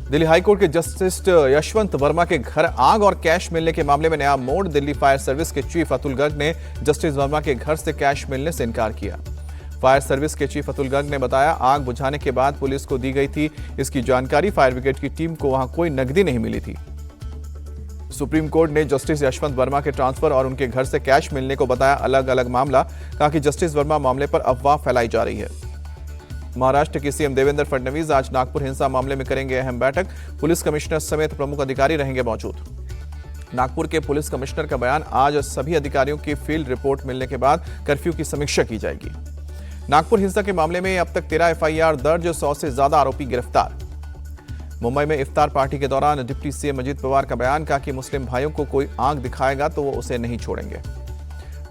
Delhi high court के justice Yashwant Verma के घर आग और कैश मिलने के मामले में नया मोड़। दिल्ली फायर सर्विस के चीफ अतुल गर्ग ने जस्टिस वर्मा के घर से कैश मिलने से इनकार किया। फायर सर्विस के चीफ अतुल गर्ग ने बताया, आग बुझाने के बाद पुलिस को दी गई थी इसकी जानकारी। फायर ब्रिगेड की टीम को वहां कोई नकदी नहीं मिली थी। सुप्रीम कोर्ट ने जस्टिस यशवंत वर्मा के ट्रांसफर और उनके घर से कैश मिलने को बताया अलग अलग मामला। कहा कि जस्टिस वर्मा मामले पर अफवाह फैलाई जा रही है। महाराष्ट्र के सीएम देवेंद्र फडणवीस आज नागपुर हिंसा मामले में करेंगे अहम बैठक। पुलिस कमिश्नर समेत प्रमुख अधिकारी रहेंगे मौजूद। नागपुर के पुलिस कमिश्नर का बयान, आज सभी अधिकारियों की फील्ड रिपोर्ट मिलने के बाद कर्फ्यू की समीक्षा की जाएगी। नागपुर हिंसा के मामले में अब तक 13 एफआईआर दर्ज, 100 से ज्यादा आरोपी गिरफ्तार। मुंबई में इफ्तार पार्टी के दौरान डिप्टी सीएम अजित पवार का बयान, कहा कि मुस्लिम भाइयों को कोई आंख दिखाएगा तो वो उसे नहीं छोड़ेंगे।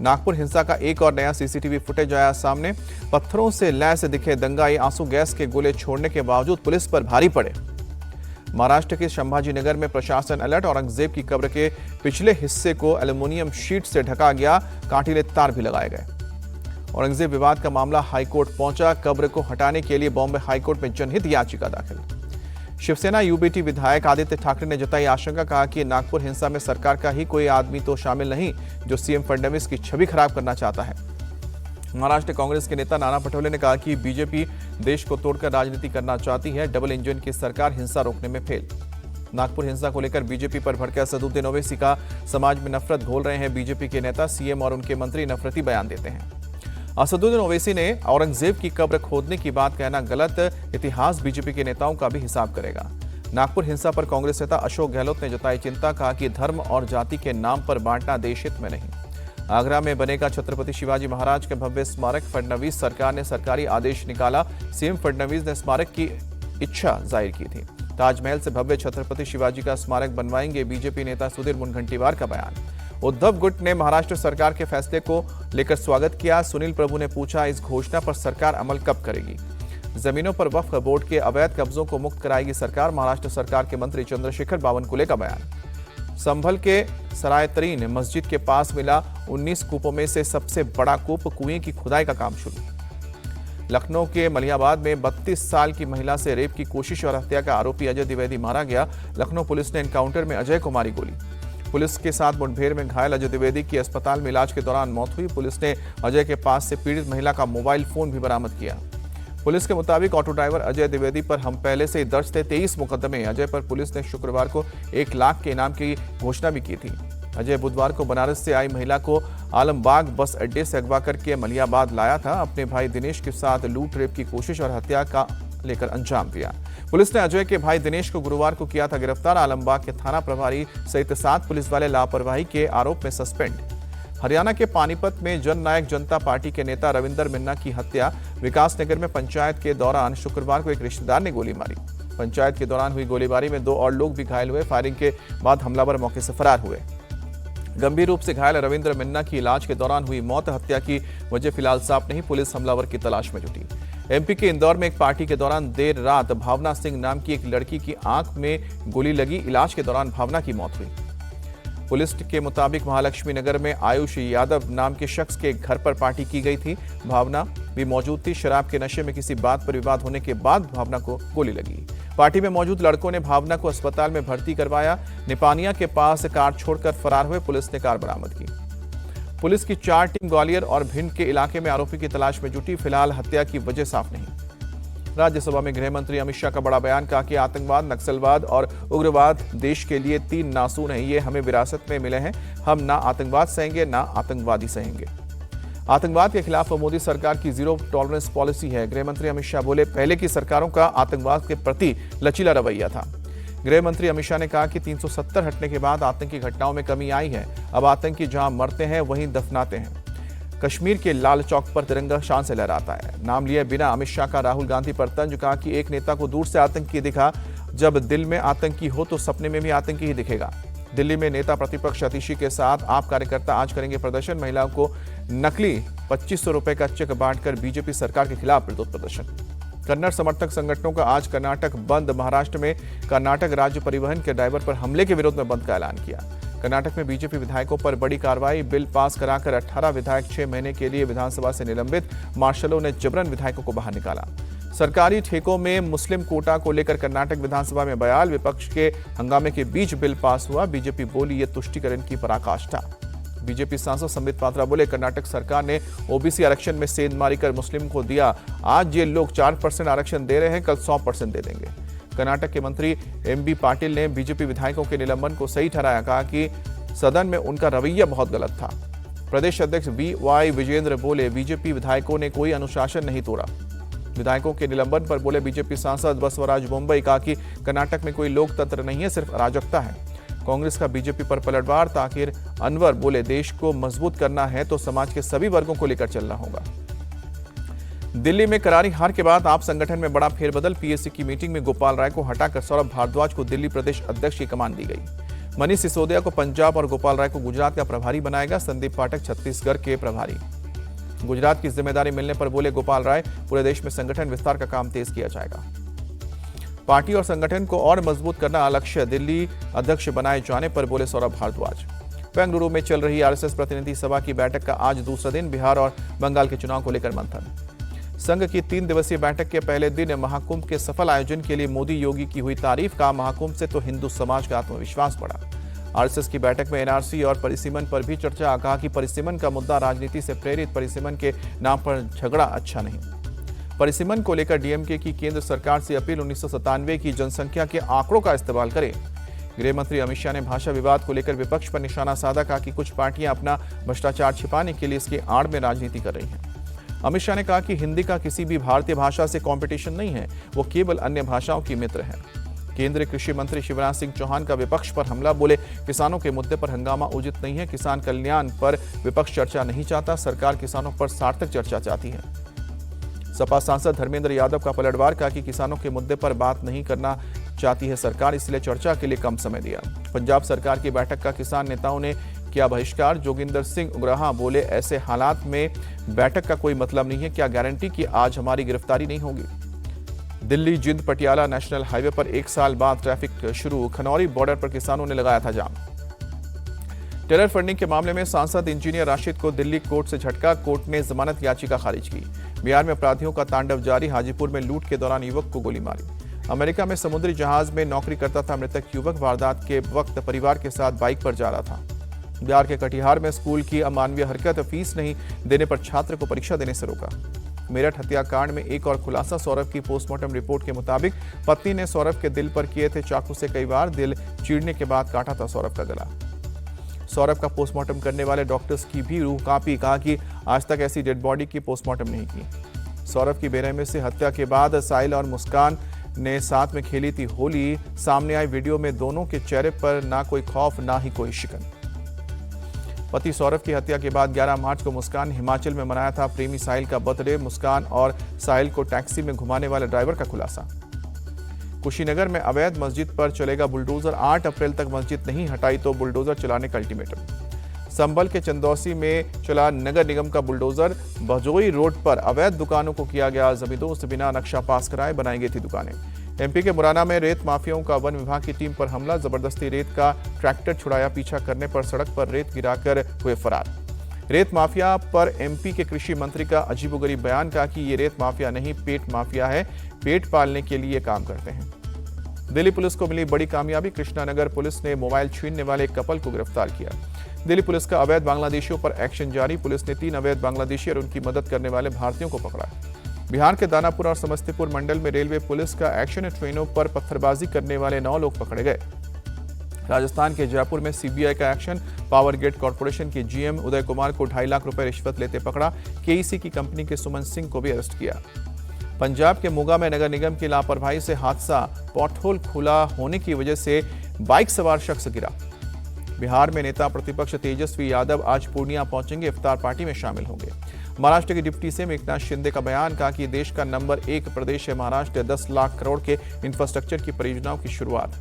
नागपुर हिंसा का एक और नया सीसीटीवी फुटेज आया सामने। पत्थरों से लैस दिखे दंगाई आंसू गैस के गोले छोड़ने के बावजूद पुलिस पर भारी पड़े। महाराष्ट्र के संभाजीनगर में प्रशासन अलर्ट। औरंगजेब की कब्र के पिछले हिस्से को एल्यूमिनियम शीट से ढका गया, कांटीले तार भी लगाए गए। औरंगजेब विवाद का मामला हाईकोर्ट पहुंचा। कब्र को हटाने के लिए बॉम्बे हाईकोर्ट में जनहित याचिका दाखिल। शिवसेना यूबीटी विधायक आदित्य ठाकरे ने जताई आशंका, कहा कि नागपुर हिंसा में सरकार का ही कोई आदमी तो शामिल नहीं जो सीएम फडणवीस की छवि खराब करना चाहता है। महाराष्ट्र कांग्रेस के नेता नाना पटोले ने कहा कि बीजेपी देश को तोड़कर राजनीति करना चाहती है। डबल इंजन की सरकार हिंसा रोकने में फेल। नागपुर हिंसा को लेकर बीजेपी पर भड़के असदुद्दीन ओवैसी का समाज में नफरत घोल रहे हैं बीजेपी के नेता। सीएम और उनके मंत्री नफरती बयान देते हैं। असदुद्दीन ओवैसी ने औरंगजेब की कब्र खोदने की बात कहना गलत। इतिहास बीजेपी के नेताओं का भी हिसाब करेगा। नागपुर हिंसा पर कांग्रेस नेता अशोक गहलोत ने जताई चिंता, कहा कि धर्म और जाति के नाम पर बांटना देश हित में नहीं। आगरा में बनेगा छत्रपति शिवाजी महाराज का भव्य स्मारक। फडणवीस सरकार ने सरकारी आदेश निकाला। सीएम फडणवीस ने स्मारक की इच्छा जाहिर की थी। ताजमहल से भव्य छत्रपति शिवाजी का स्मारक बनवाएंगे। बीजेपी नेता सुधीर मुनगंटीवार का बयान। उद्धव गुट ने महाराष्ट्र सरकार के फैसले को लेकर स्वागत किया। सुनील प्रभु ने पूछा, इस घोषणा पर सरकार अमल कब करेगी। जमीनों पर वक्फ बोर्ड के अवैध कब्जों को मुक्त कराएगी सरकार। महाराष्ट्र सरकार के मंत्री चंद्रशेखर बावनकुले का बयान। संभल के सरायतरीन मस्जिद के पास मिला 19 कूपों में से सबसे बड़ा कूप। कुएं की खुदाई का काम शुरू। लखनऊ के मलियाबाद में 32 साल की महिला से रेप की कोशिश और हत्या का आरोपी अजय द्विवेदी मारा गया। लखनऊ पुलिस ने एनकाउंटर में अजय को मारी गोली। पुलिस के साथ मुठभेड़ में घायल अजय द्विवेदी की अस्पताल में इलाज के दौरान मौत हुई। पुलिस ने अजय के पास से पीड़ित महिला का मोबाइल फोन भी बरामद किया। पुलिस के मुताबिक ऑटो ड्राइवर अजय द्विवेदी पर हम पहले से ही दर्ज थे 23 मुकदमे। अजय पर पुलिस ने शुक्रवार को 1 लाख के इनाम की घोषणा भी की थी। अजय बुधवार को बनारस से आई महिला को आलमबाग बस अड्डे से अगवा करके मलियाबाद लाया था। अपने भाई दिनेश के साथ लूट रेप की कोशिश और हत्या का लेकर अंजाम दिया। पुलिस ने अजय के भाई दिनेश को गुरुवार को किया था गिरफ्तार। आलमबाग के थाना प्रभारी सहित 7 पुलिस वाले लापरवाही के आरोप में सस्पेंड। हरियाणा के पानीपत में जन नायक जनता पार्टी के नेता रविंदर मिन्ना की हत्या। विकासनगर में पंचायत के दौरान शुक्रवार को एक रिश्तेदार ने गोली मारी। पंचायत के दौरान हुई गोलीबारी में 2 और लोग भी घायल हुए। फायरिंग के बाद हमलावर मौके से फरार हुए। गंभीर रूप से घायल रविंद्र मिन्ना की इलाज के दौरान हुई मौत। हत्या की वजह फिलहाल साफ नहीं। पुलिस हमलावर की तलाश में जुटी। एमपी के इंदौर में एक पार्टी के दौरान देर रात भावना सिंह नाम की एक लड़की की आंख में गोली लगी। इलाज के दौरान भावना की मौत हुई। पुलिस के मुताबिक महालक्ष्मी नगर में आयुष यादव नाम के शख्स के घर पर पार्टी की गई थी। भावना भी मौजूद थी। शराब के नशे में किसी बात पर विवाद होने के बाद भावना को गोली लगी। पार्टी में मौजूद लड़कों ने भावना को अस्पताल में भर्ती करवाया। निपानिया के पास कार छोड़कर फरार हुए। पुलिस ने कार बरामद की। पुलिस की 4 टीम ग्वालियर और भिंड के इलाके में आरोपी की तलाश में जुटी। फिलहाल हत्या की वजह साफ नहीं। राज्यसभा में गृह मंत्री अमित शाह का बड़ा बयान, कहा कि आतंकवाद, नक्सलवाद और उग्रवाद देश के लिए 3 नासून हैं। ये हमें विरासत में मिले हैं। हम ना आतंकवाद सहेंगे ना आतंकवादी सहेंगे। आतंकवाद के खिलाफ मोदी सरकार की जीरो टॉलरेंस पॉलिसी है। गृह मंत्री अमित शाह बोले, पहले की सरकारों का आतंकवाद के प्रति लचीला रवैया था। गृह मंत्री अमित शाह ने कहा कि 370 हटने के बाद आतंकी घटनाओं में कमी आई है। अब आतंकी जहां मरते हैं वहीं दफनाते हैं। कश्मीर के लाल चौक पर तिरंगा शान से लहराता है। नाम लिए बिना अमित शाह का राहुल गांधी पर तंज, कहा कि एक नेता को दूर से आतंकी दिखा। जब दिल में आतंकी हो तो सपने में भी आतंकी ही दिखेगा। दिल्ली में नेता प्रतिपक्ष आतिशी के साथ आप कार्यकर्ता आज करेंगे प्रदर्शन। महिलाओं को नकली 2500 रुपए का चेक बांटकर बीजेपी सरकार के खिलाफ विरोध प्रदर्शन। कन्नड़ समर्थक संगठनों का आज कर्नाटक बंद। महाराष्ट्र में कर्नाटक राज्य परिवहन के ड्राइवर पर हमले के विरोध में बंद का ऐलान किया। कर्नाटक में बीजेपी विधायकों पर बड़ी कार्रवाई। बिल पास कराकर 18 विधायक 6 महीने के लिए विधानसभा से निलंबित। मार्शलों ने जबरन विधायकों को बाहर निकाला। सरकारी ठेकों में मुस्लिम कोटा को लेकर कर्नाटक विधानसभा में बयान, विपक्ष के हंगामे के बीच बिल पास हुआ। बीजेपी बोली ये तुष्टीकरण की पराकाष्ठा। बीजेपी सांसद संबित पात्रा बोले कर्नाटक सरकार ने ओबीसी आरक्षण में सेंध मारी कर मुस्लिम को दिया। आज ये लोग 4% आरक्षण दे रहे हैं, कल 100% दे देंगे। कर्नाटक के मंत्री एमबी पाटिल ने बीजेपी विधायकों के निलंबन को सही ठहराया, कहा कि सदन में उनका रवैया बहुत गलत था। प्रदेश अध्यक्ष वी.वाई. विजेंद्र बोले बीजेपी विधायकों ने कोई अनुशासन नहीं तोड़ा। विधायकों के निलंबन पर बोले बीजेपी सांसद बसवराज मुंबई, कहा कि कर्नाटक में कोई लोकतंत्र नहीं है, सिर्फ अराजकता है। कांग्रेस का बीजेपी पर पलटवार। ताकिर अनवर बोले देश को मजबूत करना है तो समाज के सभी वर्गों को लेकर चलना होगा। दिल्ली में करारी हार के बाद आप संगठन में बड़ा फेरबदल। पीएससी की मीटिंग में गोपाल राय को हटाकर सौरभ भारद्वाज को दिल्ली प्रदेश अध्यक्ष की कमान दी गई। मनीष सिसोदिया को पंजाब और गोपाल राय को गुजरात का प्रभारी बनाएगा। संदीप पाठक छत्तीसगढ़ के प्रभारी। गुजरात की जिम्मेदारी मिलने पर बोले गोपाल राय, पूरे देश में संगठन विस्तार का काम तेज किया जाएगा। पार्टी और संगठन को और मजबूत करना लक्ष्य। दिल्ली अध्यक्ष बनाए जाने पर बोले सौरभ भारद्वाज। बेंगलुरु में चल रही आरएसएस प्रतिनिधि सभा की बैठक का आज दूसरा दिन। बिहार और बंगाल के चुनाव को लेकर मंथन। संघ की 3 दिवसीय बैठक के पहले दिन महाकुंभ के सफल आयोजन के लिए मोदी योगी की हुई तारीफ। का महाकुंभ से तो हिंदू समाज का आत्मविश्वास बढ़ा। आरएसएस की बैठक में एनआरसी और परिसीमन पर भी चर्चा। कहा कि परिसीमन का मुद्दा राजनीति से प्रेरित, परिसीमन के नाम पर झगड़ा अच्छा नहीं। परिसीमन को लेकर डीएमके की केंद्र सरकार से अपील। 1997 की जनसंख्या के आंकड़ों का इस्तेमाल करे। गृह मंत्री अमित शाह ने भाषा विवाद को लेकर विपक्ष पर निशाना साधा। कहा कि कुछ पार्टियां अपना भ्रष्टाचार छिपाने के लिए इसके आड़ में राजनीति कर रही हैं। अमित शाह ने कहा कि हिंदी का किसी भी भारतीय भाषा से कंपटीशन नहीं है, वो केवल अन्य भाषाओं की मित्र है। केंद्रीय कृषि मंत्री शिवराज सिंह चौहान का विपक्ष पर हमला। बोले किसानों के मुद्दे पर हंगामा उचित नहीं है। किसान कल्याण पर विपक्ष चर्चा नहीं चाहता, सरकार किसानों पर सार्थक चर्चा चाहती है। सपा सांसद धर्मेंद्र यादव का पलटवार। कहा कि किसानों के मुद्दे पर बात नहीं करना चाहती है सरकार, इसलिए चर्चा के लिए कम समय दिया। पंजाब सरकार की बैठक का किसान नेताओं ने किया बहिष्कार। जोगिंदर सिंह उग्राहा बोले ऐसे हालात में बैठक का कोई मतलब नहीं है। क्या गारंटी कि आज हमारी गिरफ्तारी नहीं होगी। दिल्ली जिंद पटियाला नेशनल हाईवे पर 1 साल बाद ट्रैफिक शुरू। खनौरी बॉर्डर पर किसानों ने लगाया था जाम। टेरर फंडिंग के मामले में सांसद इंजीनियर राशिद को दिल्ली कोर्ट से झटका। कोर्ट ने जमानत याचिका खारिज की। बिहार में अपराधियों का तांडव जारी। हाजीपुर में लूट के दौरान युवक को गोली मारी। अमेरिका में समुद्री जहाज में नौकरी करता था मृतक युवक। वारदात के वक्त परिवार के साथ बाइक पर जा रहा था। बिहार के कटिहार में स्कूल की अमानवीय हरकत। फीस नहीं देने पर छात्र को परीक्षा देने से रोका। मेरठ हत्याकांड में एक और खुलासा। सौरभ की पोस्टमार्टम रिपोर्ट के मुताबिक पत्नी ने सौरभ के दिल पर किए थे चाकू से कई बार। दिल चीरने के बाद काटा था सौरभ का गला। सौरभ का पोस्टमार्टम करने वाले डॉक्टर्स की भी रूह कांपी। कहा कि आज तक ऐसी डेड बॉडी की पोस्टमार्टम नहीं की। सौरभ की बेरहमी से हत्या के बाद साहिल और मुस्कान ने साथ में खेली थी होली। सामने आई वीडियो में दोनों के चेहरे पर ना कोई खौफ ना ही कोई शिकन। पति सौरभ की हत्या के बाद 11 मार्च को मुस्कान हिमाचल में मनाया था प्रेमी साहिल का बर्थडे। मुस्कान और साहिल को टैक्सी में घुमाने वाले ड्राइवर का खुलासा। कुशीनगर में अवैध मस्जिद पर चलेगा बुलडोजर। 8 अप्रैल तक मस्जिद नहीं हटाई तो बुलडोजर चलाने का अल्टीमेटम। संभल के चंदौसी में चला नगर निगम का बुलडोजर। भजोई रोड पर अवैध दुकानों को किया गया जबरदस्त। बिना नक्शा पास कराए बनाई गई थी दुकानें। एमपी के मुरैना में रेत माफियाओं का वन विभाग की टीम पर हमला। जबरदस्ती रेत का ट्रैक्टर छुड़ाया। पीछा करने पर सड़क पर रेत गिराकर हुए फरार। रेत माफिया पर एमपी के कृषि मंत्री का अजीबोगरीब बयान। कहा कि ये रेत माफिया नहीं, पेट माफिया है। पेट पालने के लिए काम करते हैं। दिल्ली पुलिस को मिली बड़ी कामयाबी। कृष्णानगर पुलिस ने मोबाइल छीनने वाले एक कपल को गिरफ्तार किया। दिल्ली पुलिस का अवैध बांग्लादेशियों पर एक्शन जारी। पुलिस ने 3 अवैध बांग्लादेशी और उनकी मदद करने वाले भारतीयों को पकड़ा। बिहार के दानापुर और समस्तीपुर मंडल में रेलवे पुलिस का एक्शन। ट्रेनों पर पत्थरबाजी करने वाले 9 लोग पकड़े गए। राजस्थान के जयपुर में सीबीआई का एक्शन। पावर ग्रिड कॉर्पोरेशन के जीएम उदय कुमार को 2.5 लाख रुपए रिश्वत लेते पकड़ा। केईसी की कंपनी के सुमन सिंह को भी अरेस्ट किया। पंजाब के मोगा में नगर निगम की लापरवाही से हादसा। पॉटहोल खुला होने की वजह से बाइक सवार शख्स गिरा। बिहार में नेता प्रतिपक्ष तेजस्वी यादव आज पूर्णिया पहुंचेंगे। इफ्तार पार्टी में शामिल होंगे। महाराष्ट्र के डिप्टी सीएम एकनाथ शिंदे का बयान। कहा कि देश का नंबर 1 प्रदेश है महाराष्ट्र। 10 लाख करोड़ के इंफ्रास्ट्रक्चर की परियोजनाओं की शुरुआत।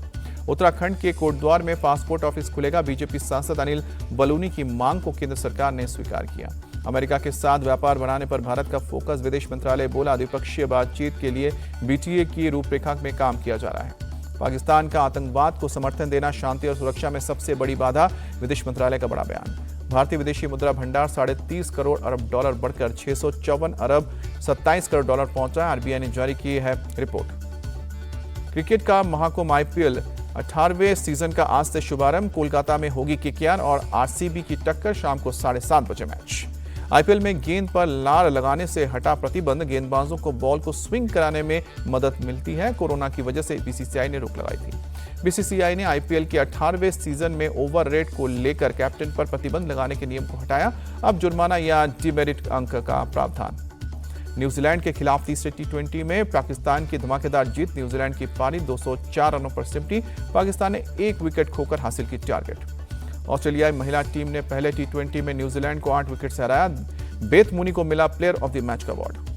उत्तराखंड के कोटद्वार में पासपोर्ट ऑफिस खुलेगा। बीजेपी सांसद अनिल बलूनी की मांग को केंद्र सरकार ने स्वीकार किया। अमेरिका के साथ व्यापार बढ़ाने पर भारत का फोकस। विदेश मंत्रालय बोला द्विपक्षीय बातचीत के लिए बीटीए की रूपरेखा में काम किया जा रहा है। पाकिस्तान का आतंकवाद को समर्थन देना शांति और सुरक्षा में सबसे बड़ी बाधा। विदेश मंत्रालय का बड़ा बयान। भारतीय विदेशी मुद्रा भंडार 30.5 करोड़ अरब डॉलर बढ़कर 654 अरब 27 करोड़ डॉलर पहुंचा। आरबीआई ने जारी की है रिपोर्ट। क्रिकेट का महाकुंभ आईपीएल 18वें सीजन का आज से शुभारंभ। कोलकाता में होगी केकेआर और आरसीबी की टक्कर। शाम को 7:30 बजे मैच। आईपीएल में गेंद पर लार लगाने से हटा प्रतिबंध। गेंदबाजों को बॉल को स्विंग कराने में मदद मिलती है। कोरोना की वजह से बीसीसीआई ने रोक लगाई थी। बीसीसीआई ने आईपीएल के 18वें सीजन में ओवर रेट को लेकर कैप्टन पर प्रतिबंध लगाने के नियम को हटाया। अब जुर्माना या डिमेरिट अंक का प्रावधान। न्यूजीलैंड के खिलाफ तीसरे टी20 में पाकिस्तान की धमाकेदार जीत। न्यूजीलैंड की पारी 204 रनों पर सिमटी। पाकिस्तान ने 1 विकेट खोकर हासिल की टारगेट। ऑस्ट्रेलियाई महिला टीम ने पहले टी20 में न्यूजीलैंड को 8 विकेट से हराया। बेथ मुनी को मिला प्लेयर ऑफ द मैच का अवार्ड।